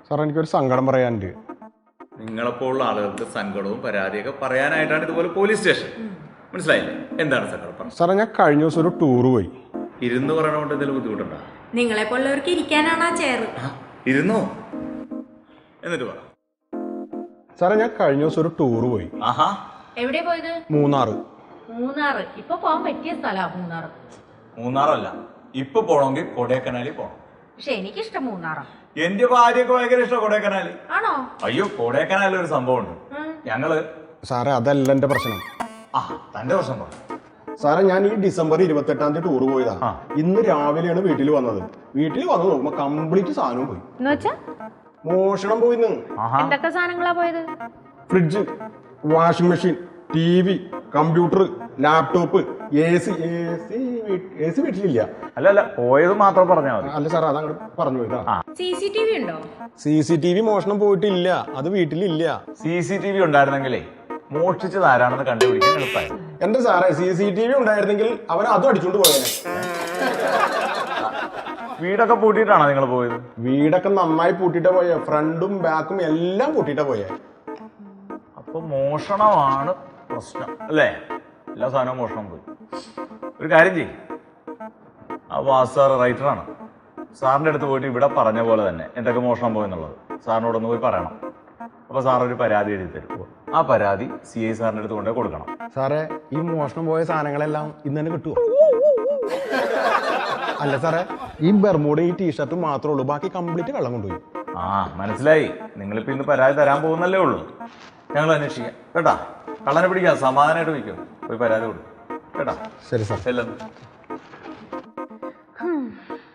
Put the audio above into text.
Sir എനിക്കൊരു സങ്കടം പറയാനുണ്ട്. നിങ്ങളെപ്പോലുള്ള ആളുകൾക്ക് സങ്കടവും പരാതിയൊക്കെ പറയാനായിട്ടാണ് ഇതുപോലെ പോലീസ് സ്റ്റേഷൻ. മനസ്സിലായില്ലേ? എന്താണ് സങ്കടം? സാറേ ഞാൻ കഴിഞ്ഞ ദിവസം ഒരു ടൂറ് പോയി. ഇരുന്ന് പറയണോണ്ട് എന്തെങ്കിലും ബുദ്ധിമുട്ടുണ്ടോ? നിങ്ങളെപ്പോലുള്ളവർക്ക് ഇരിക്കാനാണ് ആ ചെയർ. ഇരുന്നോ? എന്നിട്ട് പറ. സാറേ ഞാൻ കഴിഞ്ഞ ദിവസം ഒരു ടൂറ് പോയി. ആഹാ, എവിടെ പോയത്? മൂന്നാറ്. മൂന്നാറ് ഇപ്പൊ പോകാൻ പറ്റിയ സ്ഥലമാണ് മൂന്നാറ്. മൂന്നാറല്ല, ഇപ്പൊ പോണമെങ്കിൽ കൊടൈക്കനാലിൽ പോണം. പക്ഷെ എനിക്കിഷ്ടം മൂന്നാറാണ്. എന്റെ ഭാര്യക്ക് ഭയങ്കര ഇഷ്ടം കൊടൈക്കനാല്. ആണോ? അയ്യോ, കൊടൈക്കനാലിൽ ഒരു സംഭവം ഉണ്ട്. ഞങ്ങള് സാറേ അതല്ല എന്റെ പ്രശ്നം. തന്റെ പ്രശ്നം പറ. സാറേ ഞാൻ ഈ ഡിസംബർ 28-ാം തീയതി ടൂറ് പോയതാ. ഇന്ന് രാവിലെയാണ് വീട്ടിൽ വന്നത്. വീട്ടിൽ വന്ന് നോക്കുമ്പോ കംപ്ലീറ്റ് സാധനവും പോയി. മോഷണം പോയിന്ന്. എന്തൊക്കെ സാധനങ്ങളാ പോയത്? Fridge, washing machine, TV, computer, laptop, AC വീട്ടിലില്ല. അല്ല, പോയത് മാത്രം പറഞ്ഞാൽ മതി. അല്ല സാർ അതങ്ങോട്ട് പറഞ്ഞു പോയതാ. CCTV ഉണ്ടോ? CCTV മോഷണം പോയിട്ടില്ല, അത് വീട്ടിലില്ല. CCTV ഉണ്ടായിരുന്നെങ്കിലേ മോഷ്ടിച്ചത് ആരാണെന്ന് കണ്ടുപിടിക്കാൻ എളുപ്പമായി. എന്റെ സാറേ CCTV ഉണ്ടായിരുന്നെങ്കിൽ അവൻ അതും അടിച്ചോണ്ട് പോയേനെ. വീടൊക്കെ പൂട്ടിയിട്ടാണോ നിങ്ങൾ പോയത്? വീടൊക്കെ നന്നായി പൂട്ടിട്ടാ പോയെ. ഫ്രണ്ടും ബാക്കും എല്ലാം പൂട്ടിട്ടാ പോയെ. അപ്പൊ മോഷണമാണ് പ്രശ്നം അല്ലേ? എല്ലാ സാധനവും മോഷണം പോയി. ഒരു കാര്യം ചെയ്യും, ആ വാസ് സാർ റൈറ്ററാണ്. സാറിൻ്റെ അടുത്ത് പോയിട്ട് ഇവിടെ പറഞ്ഞ പോലെ തന്നെ എന്തൊക്കെ മോഷണം പോയെന്നുള്ളത് സാറിനോടൊന്ന് പോയി പറയണം. അപ്പൊ സാർ ഒരു പരാതി എഴുതി തരും. ആ പരാതി CI സാറിൻ്റെ അടുത്ത് കൊണ്ടുപോയി കൊടുക്കണം. സാറേ ഈ മോഷണം പോയ സാധനങ്ങളെല്ലാം ഇന്ന് തന്നെ കിട്ടുമോ? അല്ല സാറേ, ഈ ബർമൂഡ ഈ ടീഷർട്ട് മാത്രമേ ഉള്ളൂ, ബാക്കി കംപ്ലീറ്റ് കള്ളം കൊണ്ടുപോയി. മനസ്സിലായി. നിങ്ങളിപ്പോ ഇന്ന് പരാതി തരാൻ പോകുന്നല്ലേ ഉള്ളൂ. ഞങ്ങൾ അന്വേഷിക്കാം കേട്ടാ. കള്ളനെ പിടിക്കാം, സമാധാനമായിട്ട് വയ്ക്കും. പോയി പരാതി കൊടുക്കും കേട്ടാ. ശരി സാർ. ചെല്ലുന്നു.